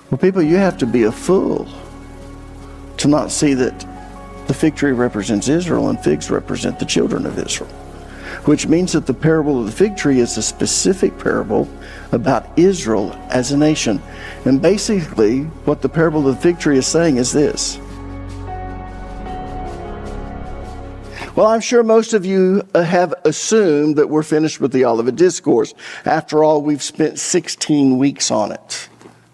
Well, people, you have to be a fool to not see that the fig tree represents Israel and figs represent the children of Israel, which means that the parable of the fig tree is a specific parable about Israel as a nation. And basically, what the parable of the fig tree is saying is this. Well, I'm sure most of you have assumed that we're finished with the Olivet Discourse. After all, we've spent 16 weeks on it.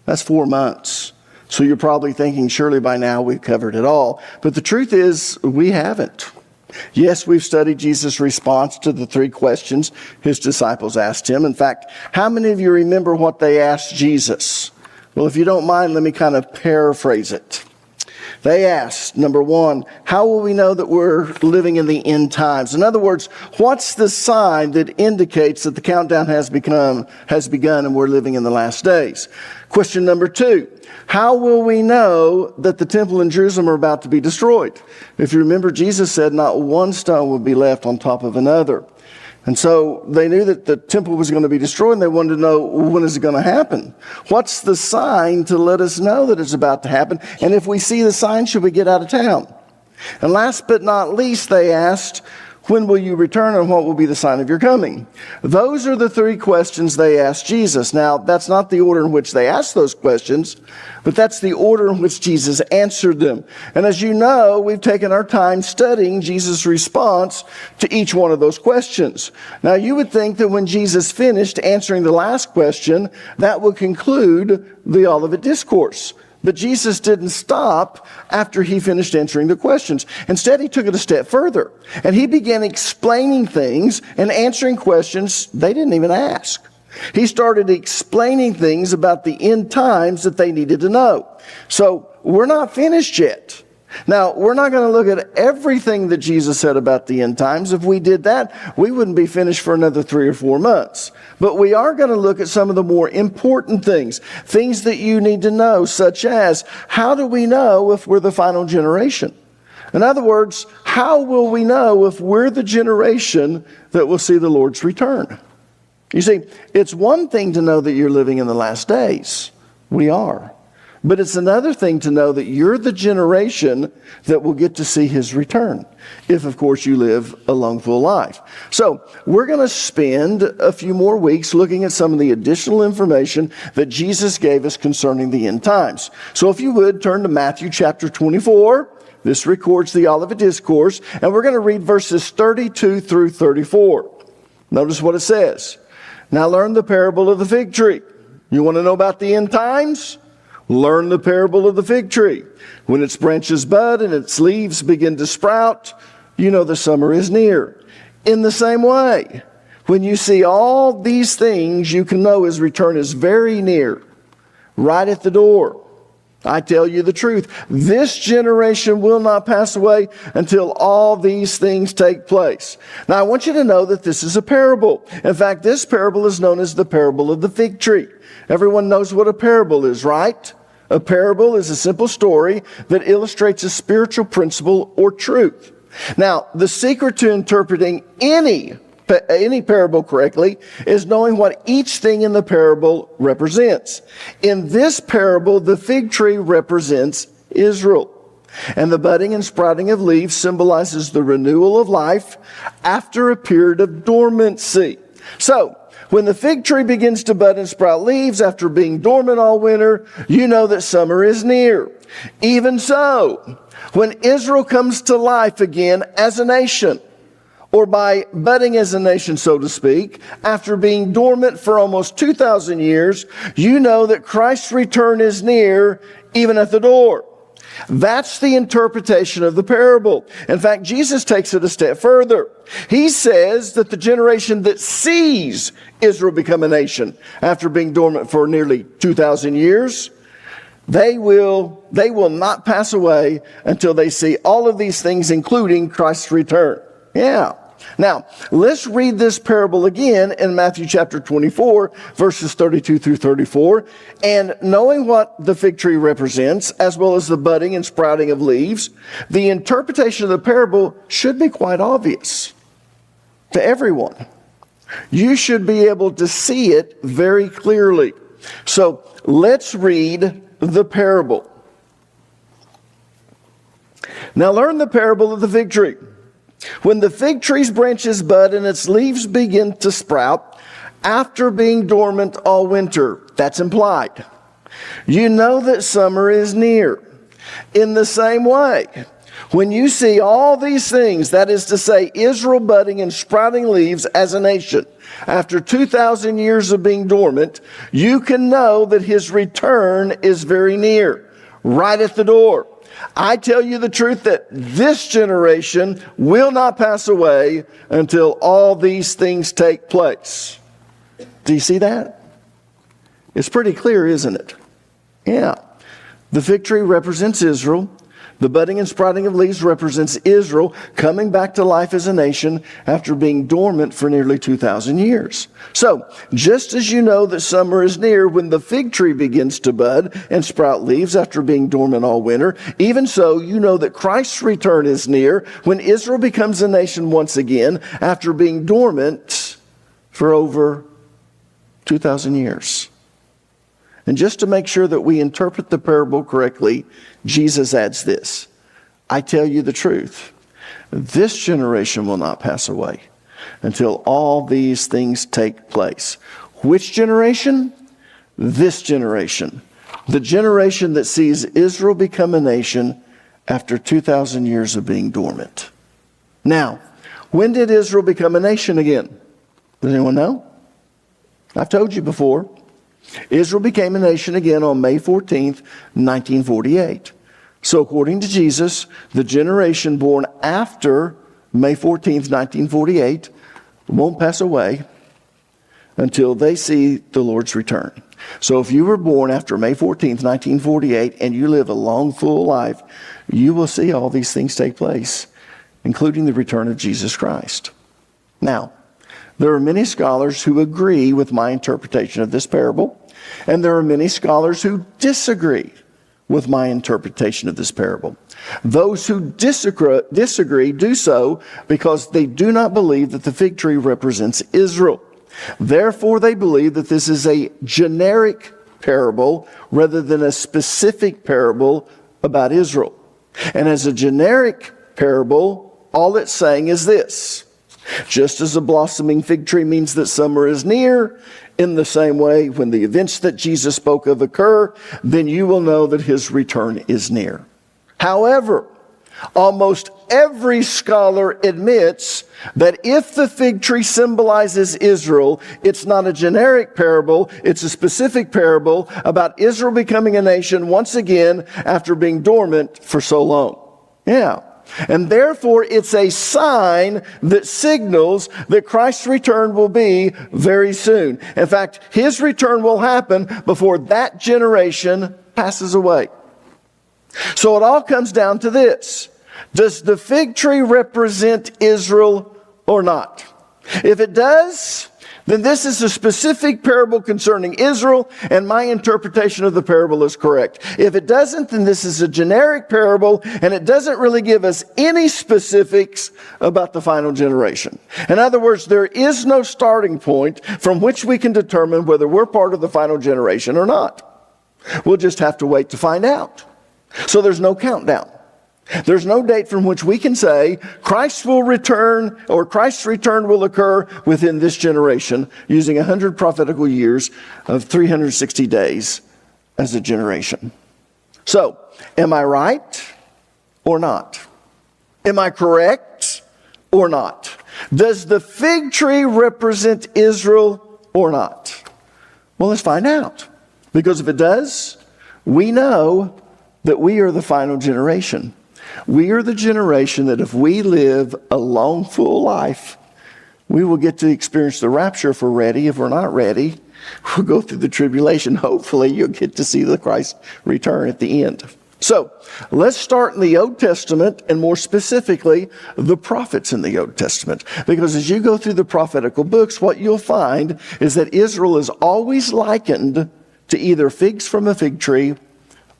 That's 4 months. So you're probably thinking, surely by now we've covered it all. But the truth is, we haven't. Yes, we've studied Jesus' response to the 3 questions his disciples asked him. In fact, how many of you remember what they asked Jesus? Well, if you don't mind, let me kind of paraphrase it. They asked, number 1, how will we know that we're living in the end times? In other words, what's the sign that indicates that the countdown has begun and we're living in the last days? Question number 2, how will we know that the temple in Jerusalem are about to be destroyed? If you remember, Jesus said not one stone would be left on top of another. And so they knew that the temple was going to be destroyed, and they wanted to know, when is it going to happen? What's the sign to let us know that it's about to happen? And if we see the sign, should we get out of town? And last but not least, they asked, when will you return and what will be the sign of your coming? Those are the 3 questions they asked Jesus. Now, that's not the order in which they asked those questions, but that's the order in which Jesus answered them. And as you know, we've taken our time studying Jesus' response to each one of those questions. Now, you would think that when Jesus finished answering the last question, that would conclude the Olivet Discourse. But Jesus didn't stop after he finished answering the questions. Instead, he took it a step further. And he began explaining things and answering questions they didn't even ask. He started explaining things about the end times that they needed to know. So we're not finished yet. Now, we're not going to look at everything that Jesus said about the end times. If we did that, we wouldn't be finished for another 3 or 4 months. But we are going to look at some of the more important things that you need to know, such as, how do we know if we're the final generation? In other words, how will we know if we're the generation that will see the Lord's return? You see, it's one thing to know that you're living in the last days. We are. But it's another thing to know that you're the generation that will get to see his return, if, of course, you live a long, full life. So we're going to spend a few more weeks looking at some of the additional information that Jesus gave us concerning the end times. So if you would, turn to Matthew chapter 24. This records the Olivet Discourse, and we're going to read verses 32 through 34. Notice what it says. Now learn the parable of the fig tree. You want to know about the end times? Learn the parable of the fig tree. When its branches bud and its leaves begin to sprout, you know the summer is near. In the same way, when you see all these things, you can know his return is very near, right at the door. I tell you the truth, this generation will not pass away until all these things take place. Now, I want you to know that this is a parable. In fact, this parable is known as the parable of the fig tree. Everyone knows what a parable is, right? A parable is a simple story that illustrates a spiritual principle or truth. Now, the secret to interpreting any parable correctly is knowing what each thing in the parable represents. In this parable, the fig tree represents Israel. And the budding and sprouting of leaves symbolizes the renewal of life after a period of dormancy. So, when the fig tree begins to bud and sprout leaves after being dormant all winter, you know that summer is near. Even so, when Israel comes to life again as a nation, or by budding as a nation, so to speak, after being dormant for almost 2,000 years, you know that Christ's return is near, even at the door. That's the interpretation of the parable. In fact, Jesus takes it a step further. He says that the generation that sees Israel become a nation after being dormant for nearly 2,000 years, they will not pass away until they see all of these things, including Christ's return. Yeah. Now, let's read this parable again in Matthew chapter 24, verses 32 through 34. And knowing what the fig tree represents, as well as the budding and sprouting of leaves, the interpretation of the parable should be quite obvious to everyone. You should be able to see it very clearly. So let's read the parable. Now learn the parable of the fig tree. When the fig tree's branches bud and its leaves begin to sprout, after being dormant all winter, that's implied, you know that summer is near. In the same way, when you see all these things, that is to say, Israel budding and sprouting leaves as a nation, after 2,000 years of being dormant, you can know that his return is very near, right at the door. I tell you the truth that this generation will not pass away until all these things take place. Do you see that? It's pretty clear, isn't it? Yeah. The fig tree represents Israel. The budding and sprouting of leaves represents Israel coming back to life as a nation after being dormant for nearly 2,000 years. So, just as you know that summer is near when the fig tree begins to bud and sprout leaves after being dormant all winter, even so you know that Christ's return is near when Israel becomes a nation once again after being dormant for over 2,000 years. And just to make sure that we interpret the parable correctly, Jesus adds this: I tell you the truth, this generation will not pass away until all these things take place. Which generation? This generation. The generation that sees Israel become a nation after 2,000 years of being dormant. Now, when did Israel become a nation again? Does anyone know? I've told you before. Israel became a nation again on May 14th, 1948. So according to Jesus, the generation born after May 14th, 1948 won't pass away until they see the Lord's return. So if you were born after May 14th, 1948, and you live a long, full life, you will see all these things take place, including the return of Jesus Christ. Now, there are many scholars who agree with my interpretation of this parable, and there are many scholars who disagree with my interpretation of this parable. Those who disagree do so because they do not believe that the fig tree represents Israel. Therefore, they believe that this is a generic parable rather than a specific parable about Israel. And as a generic parable, all it's saying is this: just as a blossoming fig tree means that summer is near, in the same way, when the events that Jesus spoke of occur, then you will know that his return is near. However, almost every scholar admits that if the fig tree symbolizes Israel, it's not a generic parable, it's a specific parable about Israel becoming a nation once again after being dormant for so long. Yeah. And therefore, it's a sign that signals that Christ's return will be very soon. In fact, his return will happen before that generation passes away. So it all comes down to this: does the fig tree represent Israel or not? If it does, then this is a specific parable concerning Israel, and my interpretation of the parable is correct. If it doesn't, then this is a generic parable, and it doesn't really give us any specifics about the final generation. In other words, there is no starting point from which we can determine whether we're part of the final generation or not. We'll just have to wait to find out. So there's no countdown. There's no date from which we can say Christ will return, or Christ's return will occur within this generation, using 100 prophetical years of 360 days as a generation. So, am I right or not? Am I correct or not? Does the fig tree represent Israel or not? Well, let's find out. Because if it does, we know that we are the final generation. We are the generation that if we live a long, full life, we will get to experience the rapture if we're ready. If we're not ready, we'll go through the tribulation. Hopefully, you'll get to see the Christ return at the end. So, let's start in the Old Testament, and more specifically, the prophets in the Old Testament. Because as you go through the prophetical books, what you'll find is that Israel is always likened to either figs from a fig tree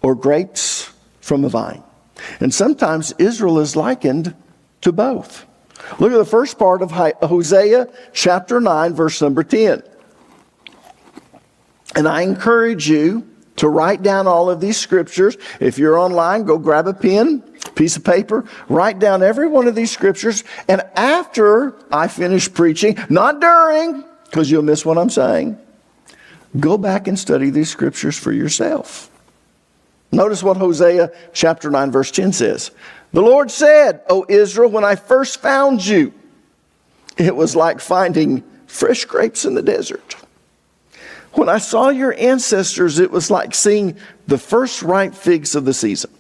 or grapes from a vine. And sometimes Israel is likened to both. Look at the first part of Hosea chapter 9, verse number 10. And I encourage you to write down all of these scriptures. If you're online, go grab a pen, piece of paper, write down every one of these scriptures. And after I finish preaching, not during, because you'll miss what I'm saying, go back and study these scriptures for yourself. Notice what Hosea chapter 9 verse 10 says. The Lord said, O Israel, when I first found you, it was like finding fresh grapes in the desert. When I saw your ancestors, it was like seeing the first ripe figs of the season.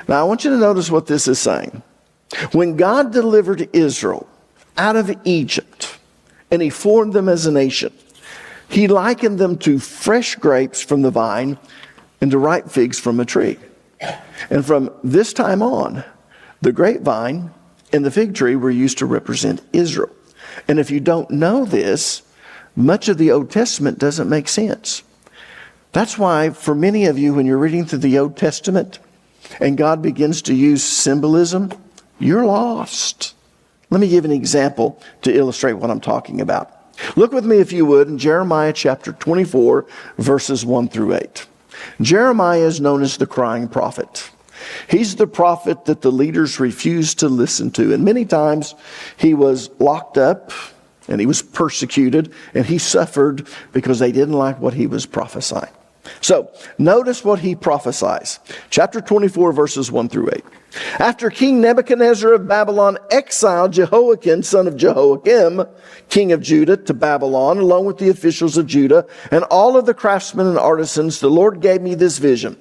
Now, I want you to notice what this is saying. When God delivered Israel out of Egypt and he formed them as a nation, he likened them to fresh grapes from the vine and to ripe figs from a tree. And from this time on, the grapevine and the fig tree were used to represent Israel. And if you don't know this, much of the Old Testament doesn't make sense. That's why for many of you, when you're reading through the Old Testament and God begins to use symbolism, you're lost. Let me give an example to illustrate what I'm talking about. Look with me, if you would, in Jeremiah chapter 24, verses 1 through 8. Jeremiah is known as the crying prophet. He's the prophet that the leaders refused to listen to. And many times he was locked up and he was persecuted and he suffered because they didn't like what he was prophesying. So notice what he prophesies. Chapter 24, verses 1 through 8. After King Nebuchadnezzar of Babylon exiled Jehoiakim, son of Jehoiakim, king of Judah, to Babylon, along with the officials of Judah and all of the craftsmen and artisans, the Lord gave me this vision.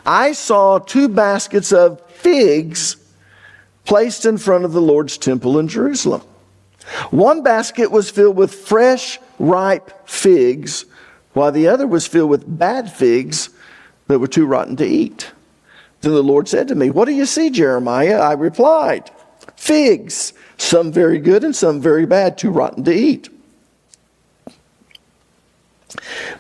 I saw 2 baskets of figs placed in front of the Lord's temple in Jerusalem. One basket was filled with fresh, ripe figs, while the other was filled with bad figs that were too rotten to eat. Then the Lord said to me, what do you see, Jeremiah? I replied, figs, some very good and some very bad, too rotten to eat.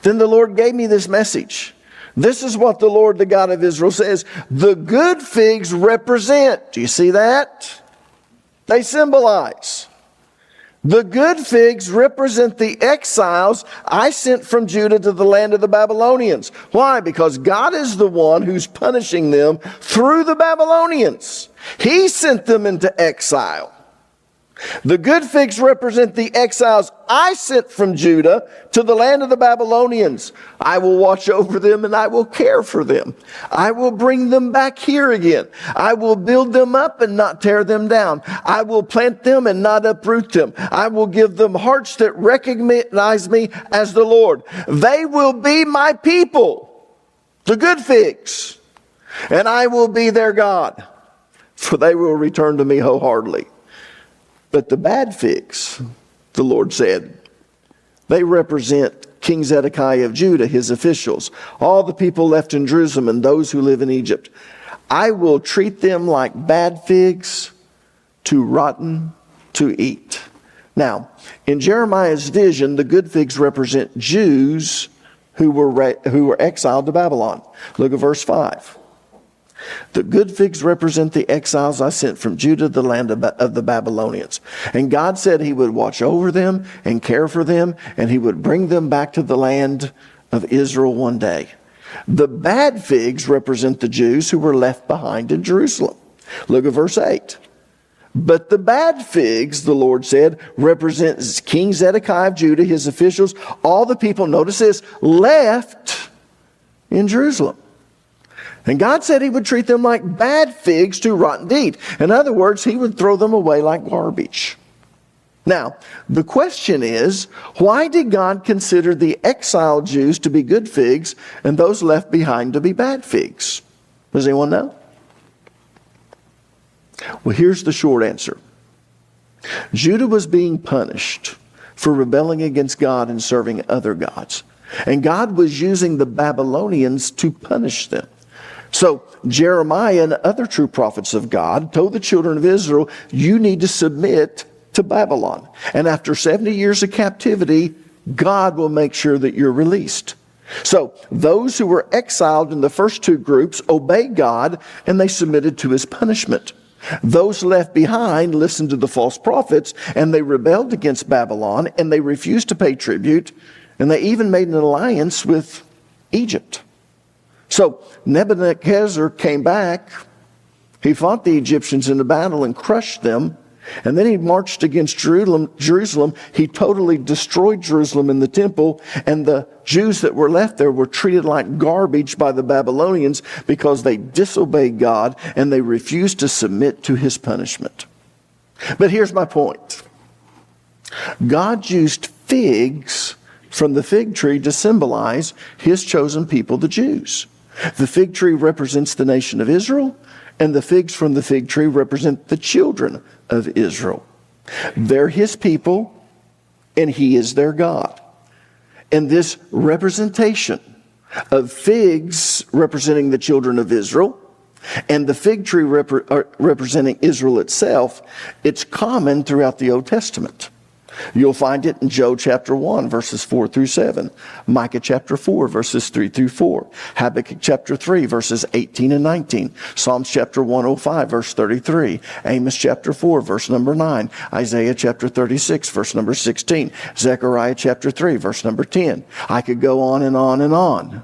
Then the Lord gave me this message. This is what the Lord, the God of Israel, says. The good figs represent, do you see that? They symbolize. The good figs represent the exiles I sent from Judah to the land of the Babylonians. Why? Because God is the one who's punishing them through the Babylonians. He sent them into exile. The good figs represent the exiles I sent from Judah to the land of the Babylonians. I will watch over them and I will care for them. I will bring them back here again. I will build them up and not tear them down. I will plant them and not uproot them. I will give them hearts that recognize me as the Lord. They will be my people, the good figs, and I will be their God, for they will return to me wholeheartedly. But the bad figs, the Lord said, they represent King Zedekiah of Judah, his officials, all the people left in Jerusalem and those who live in Egypt. I will treat them like bad figs, too rotten to eat. Now, in Jeremiah's vision, the good figs represent Jews who were exiled to Babylon. Look at verse 5. The good figs represent the exiles I sent from Judah, the land of the Babylonians. And God said he would watch over them and care for them, and he would bring them back to the land of Israel one day. The bad figs represent the Jews who were left behind in Jerusalem. Look at verse 8. But the bad figs, the Lord said, represents King Zedekiah of Judah, his officials, all the people, notice this, left in Jerusalem. And God said he would treat them like bad figs too rotten to eat. In other words, he would throw them away like garbage. Now, the question is, why did God consider the exiled Jews to be good figs and those left behind to be bad figs? Does anyone know? Well, here's the short answer. Judah was being punished for rebelling against God and serving other gods. And God was using the Babylonians to punish them. So Jeremiah and other true prophets of God told the children of Israel, you need to submit to Babylon. And after 70 years of captivity, God will make sure that you're released. So those who were exiled in the first 2 groups obeyed God and they submitted to his punishment. Those left behind listened to the false prophets and they rebelled against Babylon and they refused to pay tribute And they even made an alliance with Egypt. So Nebuchadnezzar came back. He fought the Egyptians in the battle and crushed them. And then he marched against Jerusalem. He totally destroyed Jerusalem and the temple. And the Jews that were left there were treated like garbage by the Babylonians because they disobeyed God and they refused to submit to his punishment. But here's my point. God used figs from the fig tree to symbolize his chosen people, the Jews. The fig tree represents the nation of Israel, and the figs from the fig tree represent the children of Israel. They're his people, and he is their God. And this representation of figs representing the children of Israel and the fig tree representing Israel itself, it's common throughout the Old Testament. You'll find it in Job chapter 1, verses 4 through 7. Micah chapter 4, verses 3 through 4. Habakkuk chapter 3, verses 18 and 19. Psalms chapter 105, verse 33. Amos chapter 4, verse number 9. Isaiah chapter 36, verse number 16. Zechariah chapter 3, verse number 10. I could go on and on and on.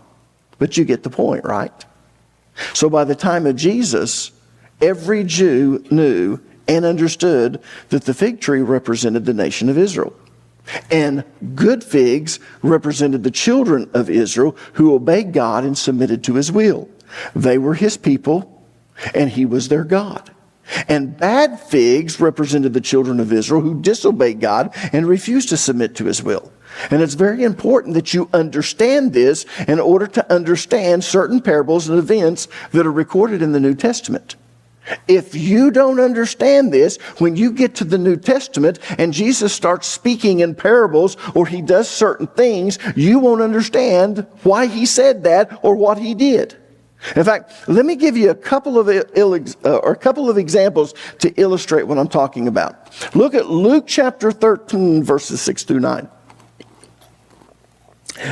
But you get the point, right? So by the time of Jesus, every Jew knew and understood that the fig tree represented the nation of Israel. And good figs represented the children of Israel who obeyed God and submitted to his will. They were his people, and he was their God. And bad figs represented the children of Israel who disobeyed God and refused to submit to his will. And it's very important that you understand this in order to understand certain parables and events that are recorded in the New Testament. If you don't understand this, when you get to the New Testament and Jesus starts speaking in parables or he does certain things, you won't understand why he said that or what he did. In fact, let me give you a couple of examples to illustrate what I'm talking about. Look at Luke chapter 13, verses 6 through 9.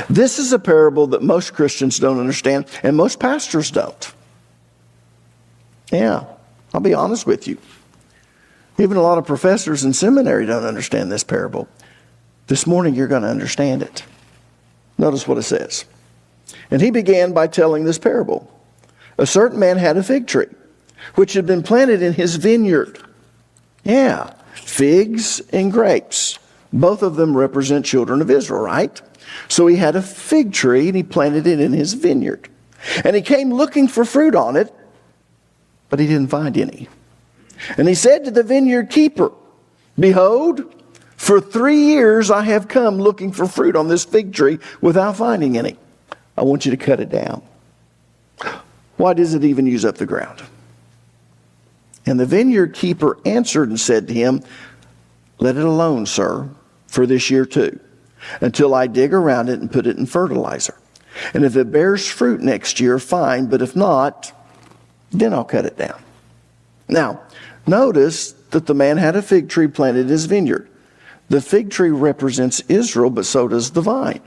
This is a parable that most Christians don't understand and most pastors don't. Yeah. I'll be honest with you. Even a lot of professors in seminary don't understand this parable. This morning you're going to understand it. Notice what it says. And he began by telling this parable. A certain man had a fig tree, which had been planted in his vineyard. Yeah, figs and grapes. Both of them represent children of Israel, right? So he had a fig tree and he planted it in his vineyard. And he came looking for fruit on it, but he didn't find any. And he said to the vineyard keeper, behold, for 3 years I have come looking for fruit on this fig tree without finding any. I want you to cut it down. Why does it even use up the ground? And the vineyard keeper answered and said to him, let it alone, sir, for this year too, until I dig around it and put it in fertilizer. And if it bears fruit next year, fine, but if not, then I'll cut it down. Now, notice that the man had a fig tree planted in his vineyard. The fig tree represents Israel, but so does the vine.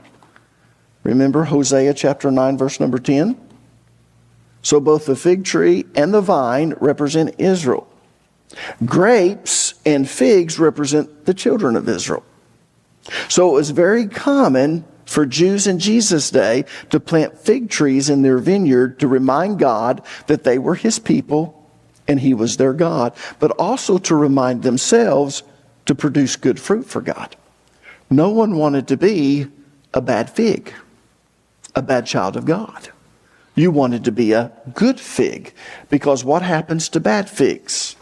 Remember Hosea chapter 9, verse number 10? So both the fig tree and the vine represent Israel. Grapes and figs represent the children of Israel. So it was very common for Jews in Jesus' day to plant fig trees in their vineyard to remind God that they were his people and he was their God, but also to remind themselves to produce good fruit for God. No one wanted to be a bad fig, a bad child of God. You wanted to be a good fig, because what happens to bad figs?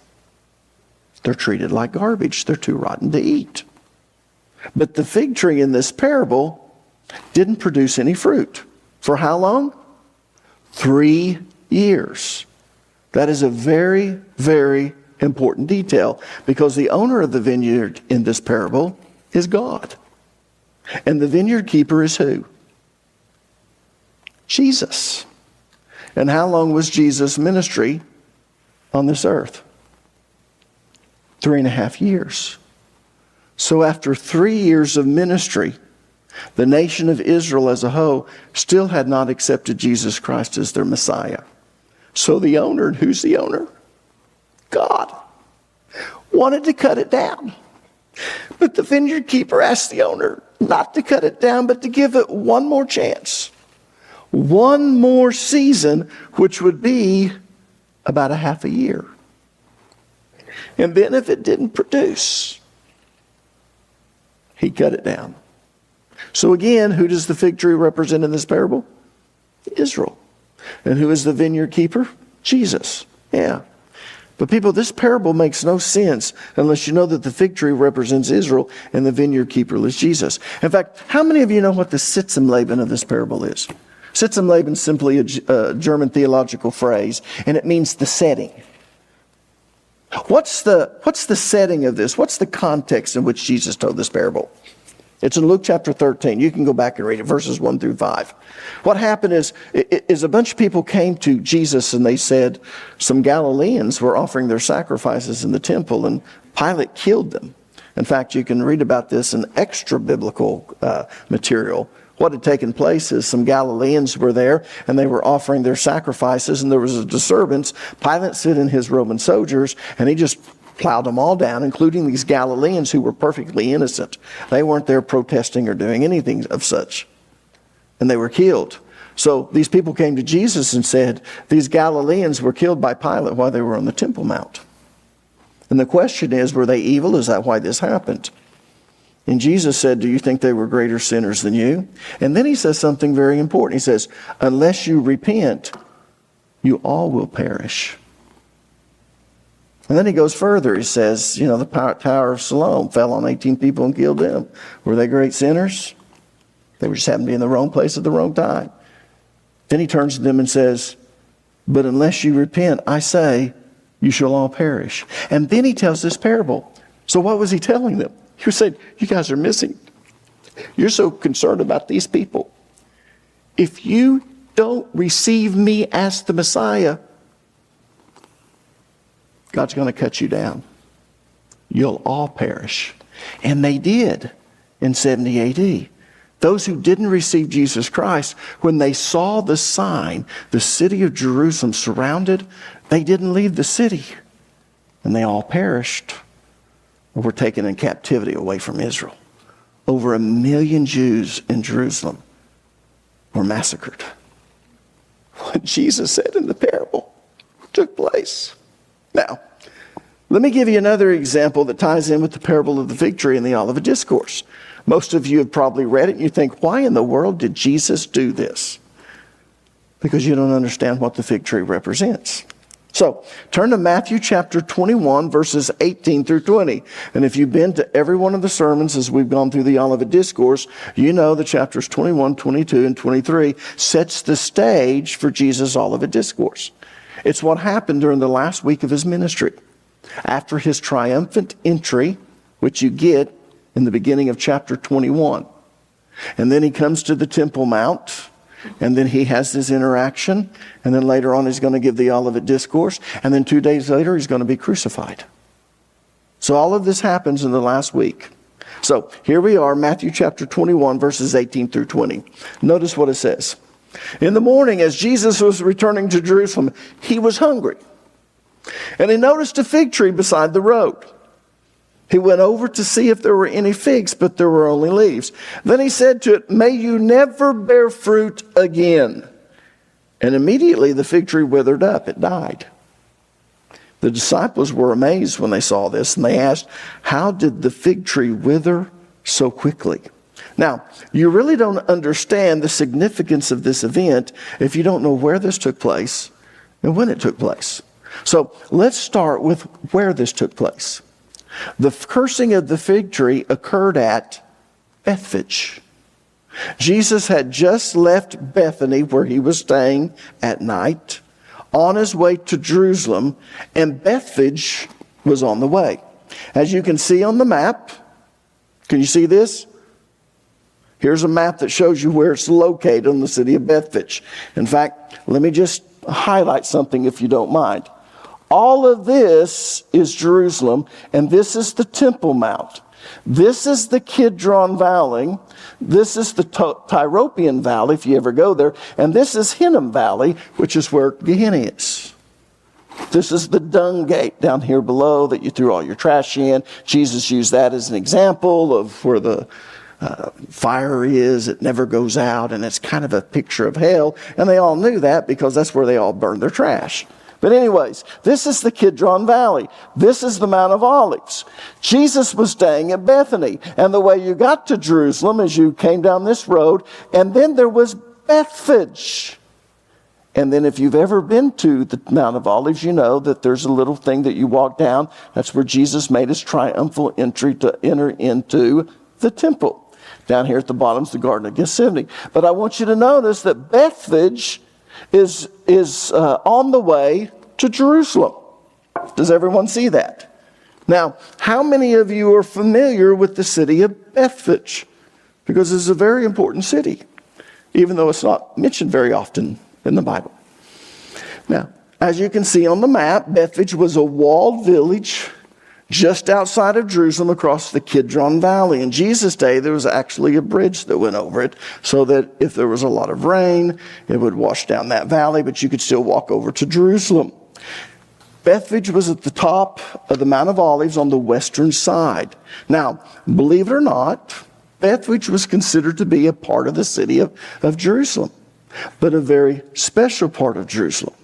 They're treated like garbage. They're too rotten to eat. But the fig tree in this parable didn't produce any fruit. For how long? 3 years. That is a very, very important detail, because the owner of the vineyard in this parable is God. And the vineyard keeper is who? Jesus. And how long was Jesus' ministry on this earth? 3.5 years. So after 3 years of ministry, the nation of Israel as a whole still had not accepted Jesus Christ as their Messiah. So the owner, and who's the owner? God, wanted to cut it down. But the vineyard keeper asked the owner, not to cut it down, but to give it one more chance. One more season, which would be about a half a year. And then if it didn't produce, he cut it down. So again, who does the fig tree represent in this parable? Israel. And who is the vineyard keeper? Jesus. Yeah. But people, this parable makes no sense unless you know that the fig tree represents Israel and the vineyard keeper is Jesus. In fact, how many of you know what the Sitzumleben of this parable is? Sitzumleben is simply a German theological phrase, and it means the setting. What's the setting of this? What's the context in which Jesus told this parable? It's in Luke chapter 13. You can go back and read it, verses 1 through 5. What happened is a bunch of people came to Jesus and they said some Galileans were offering their sacrifices in the temple, and Pilate killed them. In fact, you can read about this in extra biblical material. What had taken place is some Galileans were there and they were offering their sacrifices, and there was a disturbance. Pilate sent in his Roman soldiers and he just plowed them all down, including these Galileans who were perfectly innocent. They weren't there protesting or doing anything of such. And they were killed. So these people came to Jesus and said, these Galileans were killed by Pilate while they were on the Temple Mount. And the question is, were they evil? Is that why this happened? And Jesus said, do you think they were greater sinners than you? And then he says something very important. He says, unless you repent, you all will perish. And then he goes further. He says, the Tower of Siloam fell on 18 people and killed them. Were they great sinners? They were just happened to be in the wrong place at the wrong time. Then he turns to them and says, but unless you repent, I say, you shall all perish. And then he tells this parable. So what was he telling them? He was saying, you guys are missing. You're so concerned about these people. If you don't receive me as the Messiah, God's going to cut you down. You'll all perish. And they did in 70 AD. Those who didn't receive Jesus Christ, when they saw the sign, the city of Jerusalem surrounded, they didn't leave the city. And they all perished or were taken in captivity away from Israel. Over 1 million Jews in Jerusalem were massacred. What Jesus said in the parable took place. Now, let me give you another example that ties in with the parable of the fig tree and the Olivet Discourse. Most of you have probably read it and you think, why in the world did Jesus do this? Because you don't understand what the fig tree represents. So, turn to Matthew chapter 21, verses 18 through 20. And if you've been to every one of the sermons as we've gone through the Olivet Discourse, you know the chapters 21, 22, and 23 sets the stage for Jesus' Olivet Discourse. It's what happened during the last week of his ministry. After his triumphant entry, which you get in the beginning of chapter 21. And then he comes to the Temple Mount, and then he has this interaction, and then later on he's going to give the Olivet Discourse, and then 2 days later he's going to be crucified. So all of this happens in the last week. So here we are, Matthew chapter 21, verses 18 through 20. Notice what it says. In the morning, as Jesus was returning to Jerusalem, he was hungry. And he noticed a fig tree beside the road. He went over to see if there were any figs, but there were only leaves. Then he said to it, may you never bear fruit again. And immediately the fig tree withered up. It died. The disciples were amazed when they saw this, and they asked, how did the fig tree wither so quickly? Now, you really don't understand the significance of this event if you don't know where this took place and when it took place. So let's start with where this took place. The cursing of the fig tree occurred at Bethphage. Jesus had just left Bethany, where he was staying at night, on his way to Jerusalem, and Bethphage was on the way. As you can see on the map, can you see this? Here's a map that shows you where it's located in the city of Bethphage. In fact, let me just highlight something if you don't mind. All of this is Jerusalem, and this is the Temple Mount. This is the Kidron Valley. This is the Tyropian Valley, if you ever go there. And this is Hinnom Valley, which is where Gehenna is. This is the dung gate down here below that you threw all your trash in. Jesus used that as an example of where the fire is. It never goes out, and it's kind of a picture of hell. And they all knew that because that's where they all burned their trash. But anyways, this is the Kidron Valley. This is the Mount of Olives. Jesus was staying at Bethany. And the way you got to Jerusalem is you came down this road, and then there was Bethphage. And then if you've ever been to the Mount of Olives, you know that there's a little thing that you walk down. That's where Jesus made his triumphal entry to enter into the temple. Down here at the bottom is the Garden of Gethsemane. But I want you to notice that Bethphage is on the way to Jerusalem. Does everyone see that? Now, how many of you are familiar with the city of Bethphage? Because it's a very important city, even though it's not mentioned very often in the Bible. Now, as you can see on the map, Bethphage was a walled village just outside of Jerusalem across the Kidron Valley. In Jesus' day, there was actually a bridge that went over it so that if there was a lot of rain, it would wash down that valley, but you could still walk over to Jerusalem. Bethphage was at the top of the Mount of Olives on the western side. Now, believe it or not, Bethphage was considered to be a part of the city of Jerusalem, but a very special part of Jerusalem.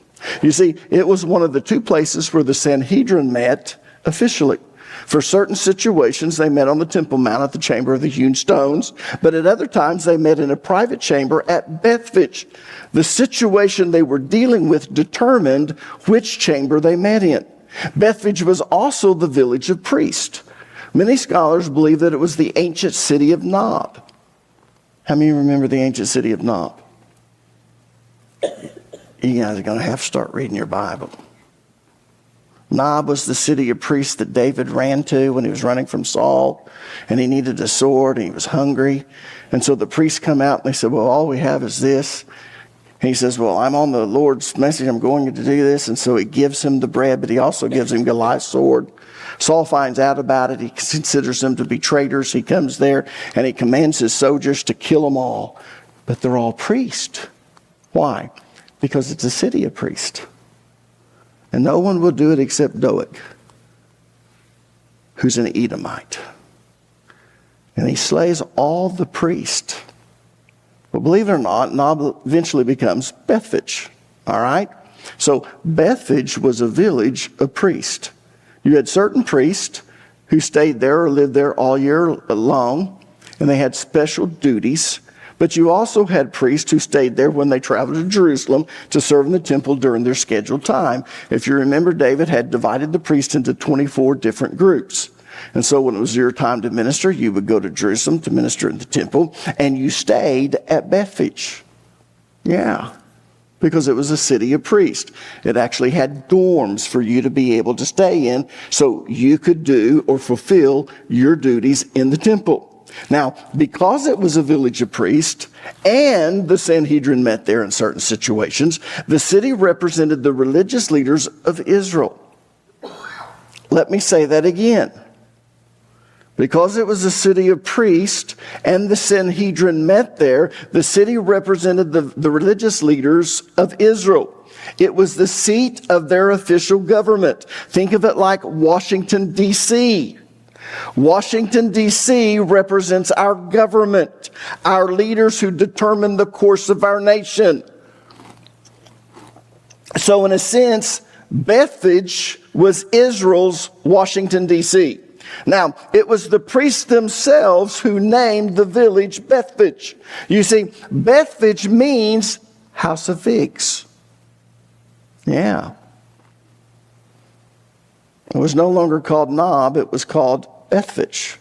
You see, it was one of the two places where the Sanhedrin met officially. For certain situations, they met on the Temple Mount at the Chamber of the Hewn Stones, but at other times they met in a private chamber at Bethphage. The situation they were dealing with determined which chamber they met in. Bethphage was also the village of priests. Many scholars believe that it was the ancient city of Nob. How many remember the ancient city of Nob? You guys are going to have to start reading your Bible. Nob was the city of priests that David ran to when he was running from Saul, and he needed a sword, and he was hungry. And so the priests come out, and they said, well, all we have is this. And he says, well, I'm on the Lord's message. I'm going to do this. And so he gives him the bread, but he also gives him Goliath's sword. Saul finds out about it. He considers them to be traitors. He comes there, and he commands his soldiers to kill them all. But they're all priests. Why? Because it's a city of priests. And no one will do it except Doeg, who's an Edomite. And he slays all the priests. Well, believe it or not, Nob eventually becomes Bethphage. All right? So Bethphage was a village of priests. You had certain priests who stayed there or lived there all year long, and they had special duties. But you also had priests who stayed there when they traveled to Jerusalem to serve in the temple during their scheduled time. If you remember, David had divided the priests into 24 different groups. And so when it was your time to minister, you would go to Jerusalem to minister in the temple, and you stayed at Bethphage. Yeah, because it was a city of priests. It actually had dorms for you to be able to stay in so you could do or fulfill your duties in the temple. Now, because it was a village of priests and the Sanhedrin met there in certain situations, the city represented the religious leaders of Israel. Let me say that again. Because it was a city of priests and the Sanhedrin met there, the city represented the religious leaders of Israel. It was the seat of their official government. Think of it like Washington, D.C. Washington, D.C. represents our government, our leaders who determine the course of our nation. So in a sense, Bethphage was Israel's Washington, D.C. Now, it was the priests themselves who named the village Bethphage. You see, Bethphage means house of figs. Yeah. It was no longer called Nob, it was called Bethphage,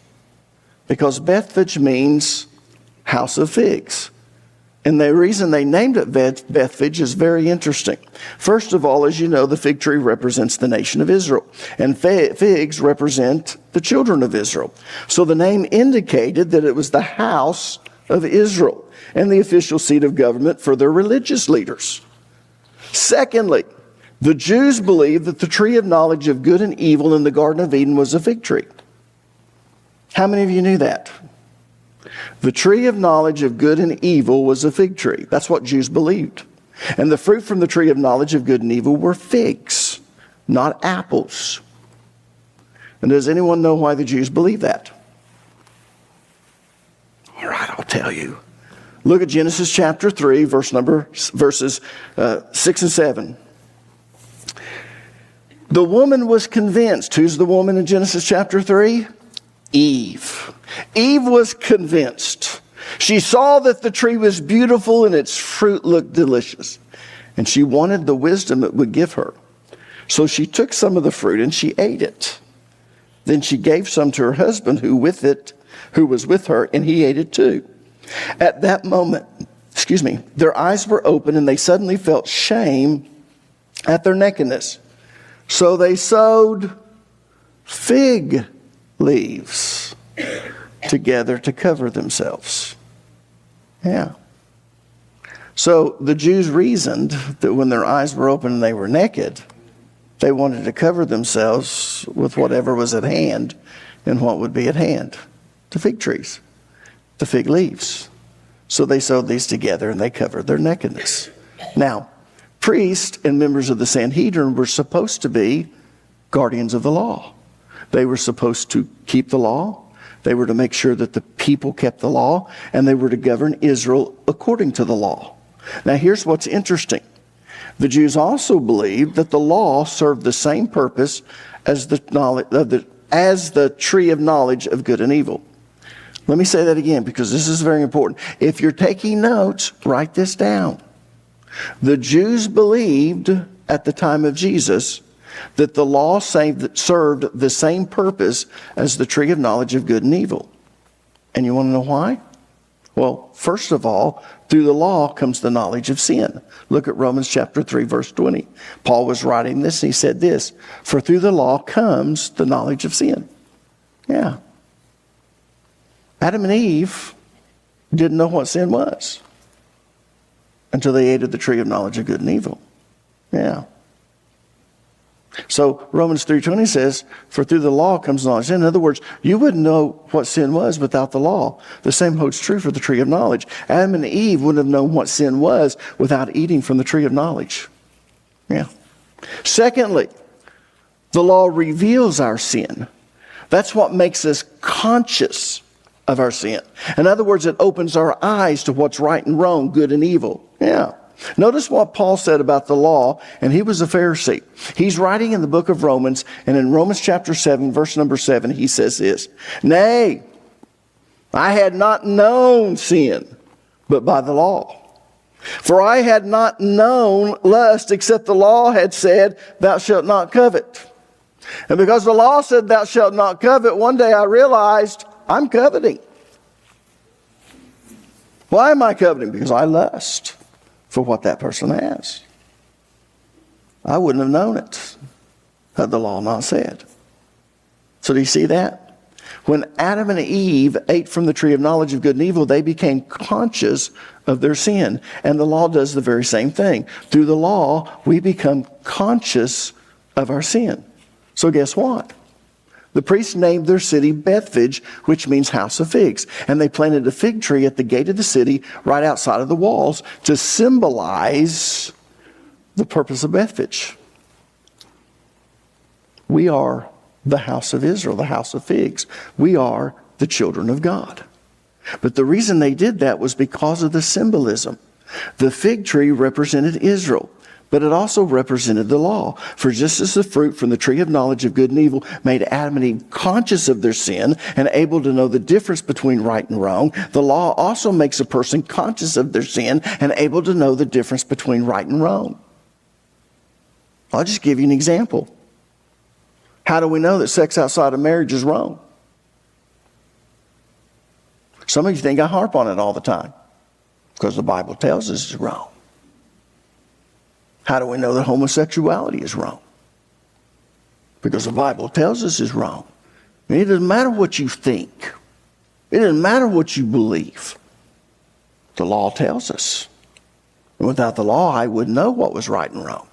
because Bethphage means house of figs. And the reason they named it Bethphage is very interesting. First of all, as you know, the fig tree represents the nation of Israel, and figs represent the children of Israel. So the name indicated that it was the house of Israel and the official seat of government for their religious leaders. Secondly, the Jews believed that the tree of knowledge of good and evil in the Garden of Eden was a fig tree. How many of you knew that? The tree of knowledge of good and evil was a fig tree. That's what Jews believed. And the fruit from the tree of knowledge of good and evil were figs, not apples. And does anyone know why the Jews believed that? I'll tell you. Look at Genesis chapter 3, verses 6 and 7. The woman was convinced. Who's the woman in Genesis chapter 3? Eve. Eve was convinced. She saw that the tree was beautiful and its fruit looked delicious. And she wanted the wisdom it would give her. So she took some of the fruit and she ate it. Then she gave some to her husband who was with her, and he ate it too. At that moment, their eyes were open and they suddenly felt shame at their nakedness. So they sewed fig leaves together to cover themselves. Yeah. So the Jews reasoned that when their eyes were open and they were naked, they wanted to cover themselves with whatever was at hand. And what would be at hand? The fig trees, the fig leaves. So they sewed these together and they covered their nakedness. Now, priests and members of the Sanhedrin were supposed to be guardians of the law. They were supposed to keep the law. They were to make sure that the people kept the law, and they were to govern Israel according to the law. Now, here's what's interesting. The Jews also believed that the law served the same purpose as the tree of knowledge of good and evil. Let me say that again, because this is very important. If you're taking notes, write this down. The Jews believed at the time of Jesus that the law served the same purpose as the tree of knowledge of good and evil. And you want to know why? Well, first of all, through the law comes the knowledge of sin. Look at Romans chapter 3, verse 20. Paul was writing this and he said this, for through the law comes the knowledge of sin. Yeah. Adam and Eve didn't know what sin was until they ate of the tree of knowledge of good and evil. Yeah. So Romans 3:20 says, for through the law comes knowledge of sin. In other words, you wouldn't know what sin was without the law. The same holds true for the tree of knowledge. Adam and Eve wouldn't have known what sin was without eating from the tree of knowledge. Yeah. Secondly, the law reveals our sin. That's what makes us conscious of our sin. In other words, it opens our eyes to what's right and wrong, good and evil. Yeah. Notice what Paul said about the law, and he was a Pharisee. He's writing in the book of Romans, and in Romans chapter 7, verse number 7, he says this, nay, I had not known sin, but by the law. For I had not known lust, except the law had said, thou shalt not covet. And because the law said, thou shalt not covet, one day I realized I'm coveting. Why am I coveting? Because I lust for what that person has. I wouldn't have known it had the law not said. So do you see that? When Adam and Eve ate from the tree of knowledge of good and evil, they became conscious of their sin. And the law does the very same thing. Through the law, we become conscious of our sin. So guess what? The priests named their city Bethphage, which means house of figs. And they planted a fig tree at the gate of the city right outside of the walls to symbolize the purpose of Bethphage. We are the house of Israel, the house of figs. We are the children of God. But the reason they did that was because of the symbolism. The fig tree represented Israel, but it also represented the law. For just as the fruit from the tree of knowledge of good and evil made Adam and Eve conscious of their sin and able to know the difference between right and wrong, the law also makes a person conscious of their sin and able to know the difference between right and wrong. I'll just give you an example. How do we know that sex outside of marriage is wrong? Some of you think I harp on it all the time because the Bible tells us it's wrong. How do we know that homosexuality is wrong? Because the Bible tells us it's wrong. And it doesn't matter what you think. It doesn't matter what you believe. The law tells us. And without the law, I wouldn't know what was right and wrong.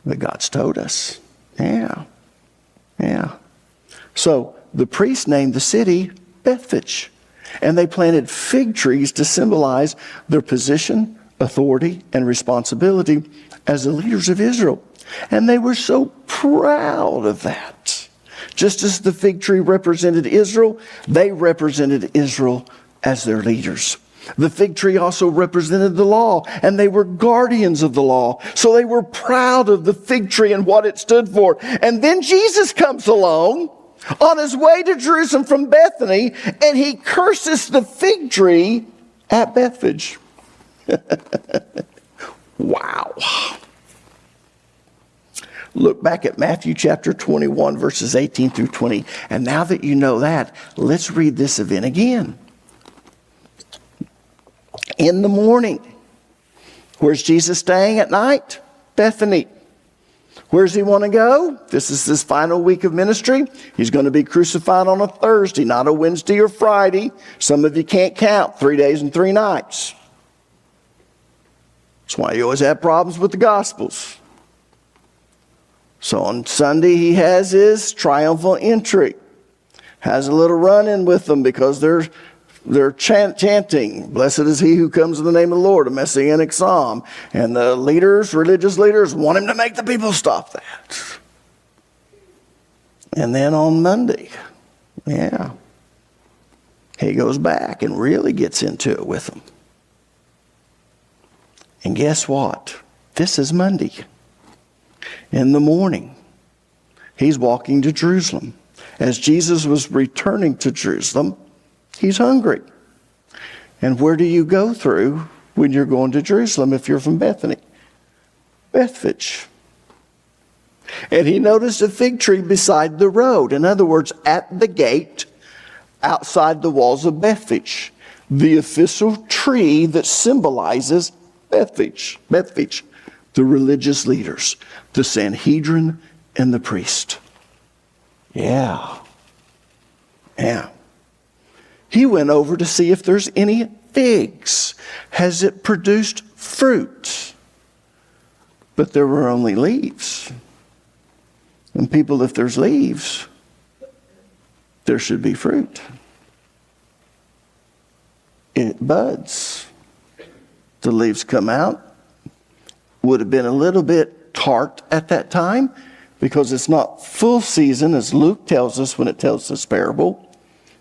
But God's told us. Yeah. So the priests named the city Bethphage. And they planted fig trees to symbolize their position, authority, and responsibility as the leaders of Israel. And they were so proud of that. Just as the fig tree represented Israel, they represented Israel as their leaders. The fig tree also represented the law, and they were guardians of the law. So they were proud of the fig tree and what it stood for. And then Jesus comes along on his way to Jerusalem from Bethany, and he curses the fig tree at Bethphage. Wow. Look back at Matthew chapter 21, verses 18 through 20. And now that you know that, let's read this event again. In the morning. Where's Jesus staying at night? Bethany. Where does he want to go? This is his final week of ministry. He's going to be crucified on a Thursday, not a Wednesday or Friday. Some of you can't count 3 days and 3 nights. That's why you always have problems with the Gospels. So on Sunday, he has his triumphal entry. Has a little run-in with them because they're chanting, "Blessed is he who comes in the name of the Lord," a messianic psalm. And the leaders, religious leaders, want him to make the people stop that. And then on Monday, he goes back and really gets into it with them. And guess what? This is Monday. In the morning, he's walking to Jerusalem. As Jesus was returning to Jerusalem, he's hungry. And where do you go through when you're going to Jerusalem if you're from Bethany? Bethphage. And he noticed a fig tree beside the road. In other words, at the gate outside the walls of Bethphage. The official tree that symbolizes Bethphage, the religious leaders, the Sanhedrin and the priest. Yeah. He went over to see if there's any figs. Has it produced fruit? But there were only leaves. And people, if there's leaves, there should be fruit. It buds. The leaves come out. Would have been a little bit tart at that time because it's not full season, as Luke tells us when it tells this parable.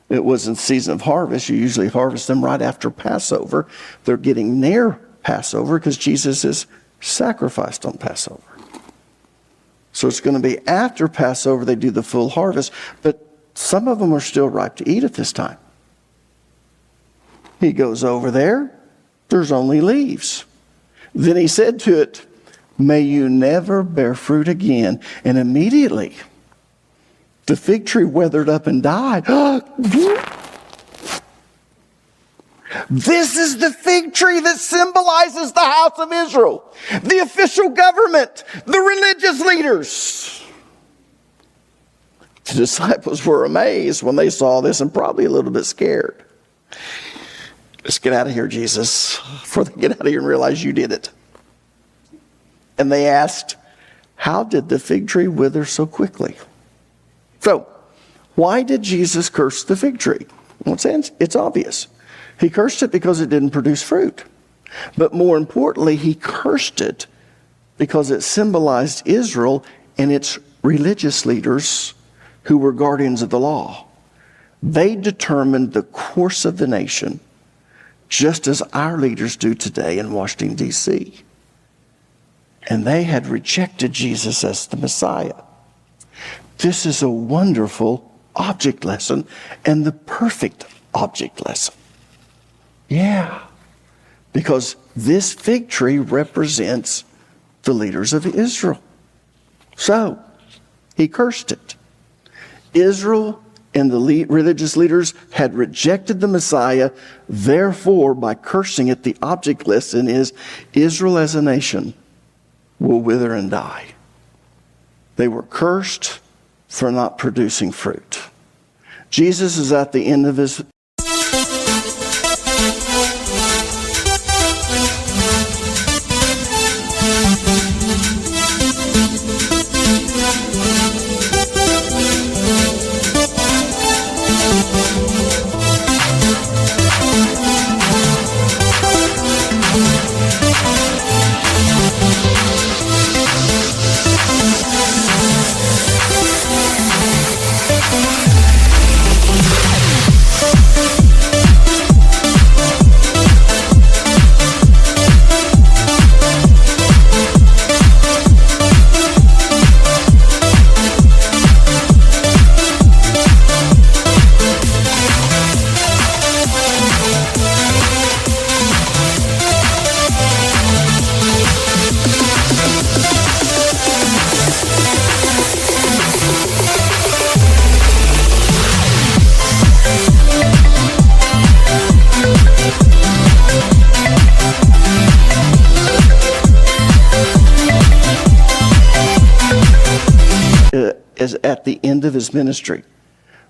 It was in season of harvest. You usually harvest them right after Passover. They're getting near Passover because Jesus is sacrificed on Passover. So it's going to be after Passover they do the full harvest, but some of them are still ripe to eat at this time. He goes over there. There's only leaves. Then he said to it, "May you never bear fruit again." And immediately the fig tree withered up and died. This is the fig tree that symbolizes the house of Israel, the official government, the religious leaders. The disciples were amazed when they saw this and probably a little bit scared. Let's get out of here, Jesus, before they get out of here and realize you did it. And they asked, "How did the fig tree wither so quickly?" So, why did Jesus curse the fig tree? Well, it's obvious. He cursed it because it didn't produce fruit. But more importantly, he cursed it because it symbolized Israel and its religious leaders who were guardians of the law. They determined the course of the nation, just as our leaders do today in Washington, D.C. And they had rejected Jesus as the Messiah. This is a wonderful object lesson and the perfect object lesson. Yeah, because this fig tree represents the leaders of Israel. So, he cursed it. Israel and the religious leaders had rejected the Messiah. Therefore, by cursing it, the object lesson is Israel as a nation will wither and die. They were cursed for not producing fruit. Jesus is at the end of his is at the end of his ministry.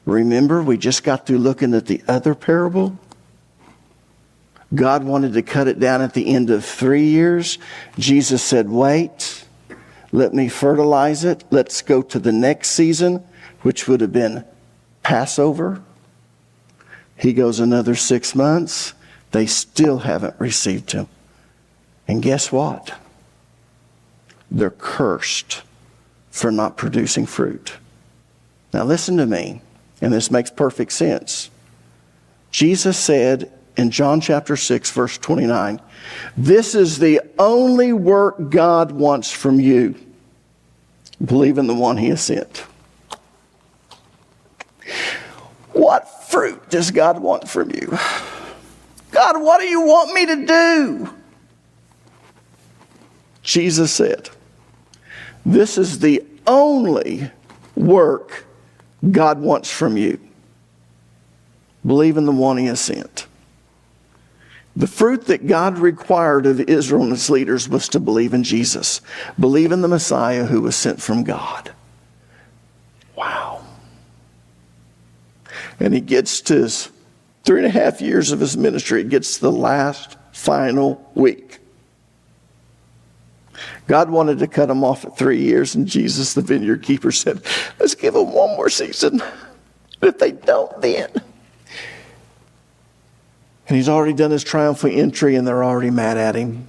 Remember, we just got through looking at the other parable. God wanted to cut it down at the end of 3 years. Jesus said, wait, let me fertilize it. Let's go to the next season, which would have been Passover. He goes another 6 months. They still haven't received him. And guess what? They're cursed for not producing fruit. Now listen to me, and this makes perfect sense. Jesus said in John chapter 6, verse 29, this is the only work God wants from you. Believe in the one he has sent. What fruit does God want from you? God, what do you want me to do? Jesus said, this is the only work God wants from you. Believe in the one he has sent. The fruit that God required of Israel and its leaders was to believe in Jesus. Believe in the Messiah who was sent from God. Wow. And he gets to his 3.5 years of his ministry. It gets to the last final week. God wanted to cut him off at 3 years, and Jesus, the vineyard keeper, said, let's give them one more season. If they don't, then. And he's already done his triumphant entry, and they're already mad at him.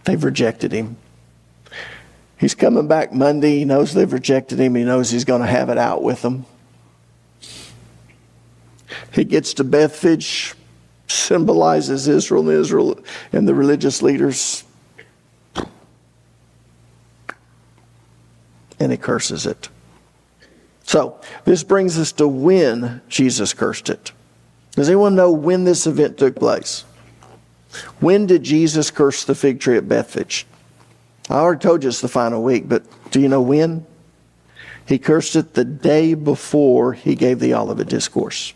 They've rejected him. He's coming back Monday. He knows they've rejected him. He knows he's going to have it out with them. He gets to Bethphage, symbolizes Israel and the religious leaders. And he curses it. So, this brings us to when Jesus cursed it. Does anyone know when this event took place? When did Jesus curse the fig tree at Bethphage? I already told you it's the final week, but do you know when? He cursed it the day before he gave the Olivet Discourse.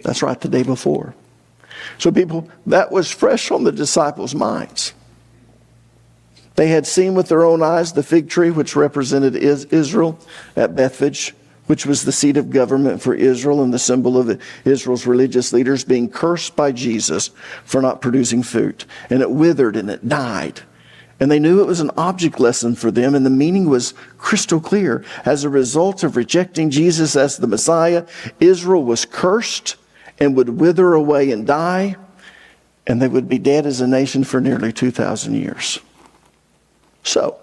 That's right, the day before. So people, that was fresh on the disciples' minds. They had seen with their own eyes the fig tree, which represented Israel at Bethphage, which was the seat of government for Israel and the symbol of Israel's religious leaders, being cursed by Jesus for not producing fruit. And it withered and it died. And they knew it was an object lesson for them, and the meaning was crystal clear. As a result of rejecting Jesus as the Messiah, Israel was cursed and would wither away and die, and they would be dead as a nation for nearly 2,000 years. So,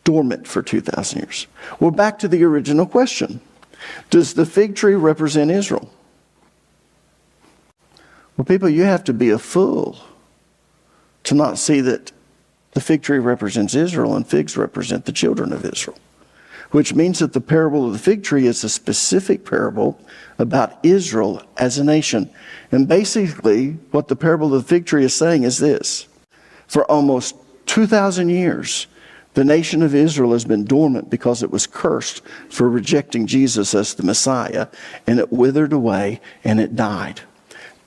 dormant for 2,000 years. Well, back to the original question. Does the fig tree represent Israel? Well, people, you have to be a fool to not see that the fig tree represents Israel and figs represent the children of Israel. Which means that the parable of the fig tree is a specific parable about Israel as a nation. And basically, what the parable of the fig tree is saying is this. For almost 2,000 years, the nation of Israel has been dormant because it was cursed for rejecting Jesus as the Messiah, and it withered away and it died.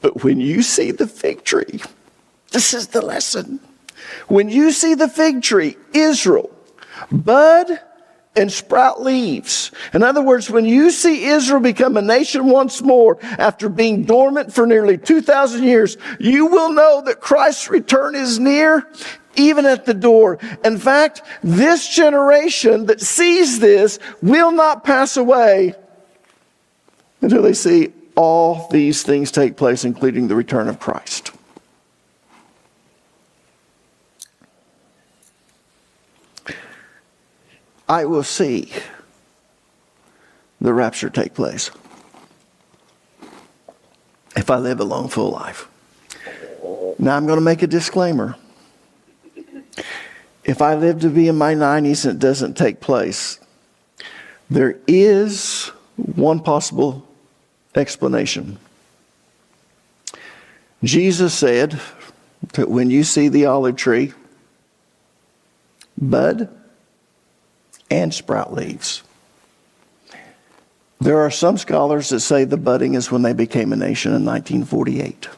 But when you see the fig tree, this is the lesson. When you see the fig tree, Israel, bud and sprout leaves. In other words, when you see Israel become a nation once more after being dormant for nearly 2,000 years, you will know that Christ's return is near, even at the door. In fact, this generation that sees this will not pass away until they see all these things take place, including the return of Christ. I will see the rapture take place if I live a long, full life. Now, I'm going to make a disclaimer. If I live to be in my 90s and it doesn't take place, there is one possible explanation. Jesus said that when you see the olive tree bud and sprout leaves, there are some scholars that say the budding is when they became a nation in 1948.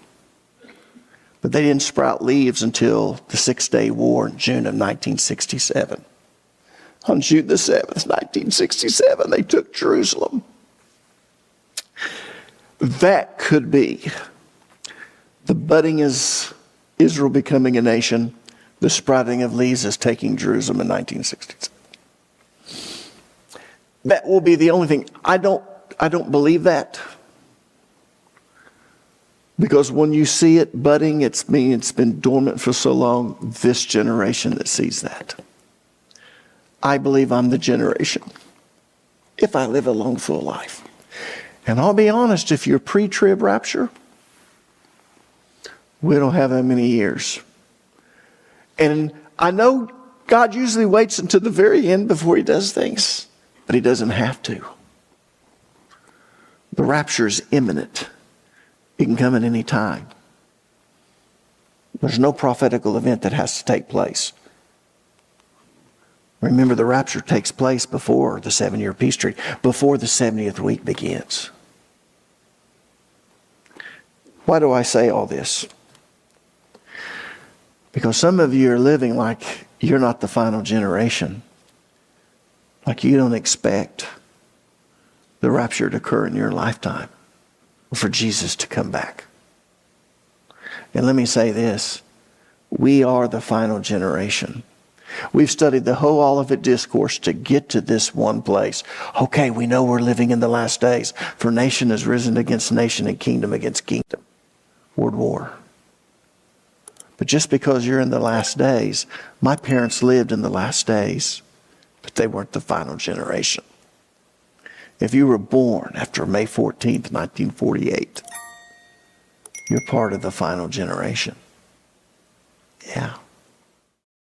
But they didn't sprout leaves until the Six-Day War in June of 1967. On June the 7th, 1967, they took Jerusalem. That could be. The budding is Israel becoming a nation. The sprouting of leaves is taking Jerusalem in 1967. That will be the only thing. I don't believe that. Because when you see it budding, it's been dormant for so long. This generation that sees that. I believe I'm the generation, if I live a long, full life. And I'll be honest, if you're pre-trib rapture, we don't have that many years. And I know God usually waits until the very end before he does things, but he doesn't have to. The rapture is imminent. It can come at any time. There's no prophetical event that has to take place. Remember, the rapture takes place before the 7-year peace treaty, before the 70th week begins. Why do I say all this? Because some of you are living like you're not the final generation. Like you don't expect the rapture to occur in your lifetime, or for Jesus to come back. And let me say this. We are the final generation. We've studied the whole Olivet Discourse to get to this one place. Okay, we know we're living in the last days. For nation has risen against nation and kingdom against kingdom. World war. But just because you're in the last days, my parents lived in the last days, but they weren't the final generation. If you were born after May 14th, 1948, you're part of the final generation. Yeah.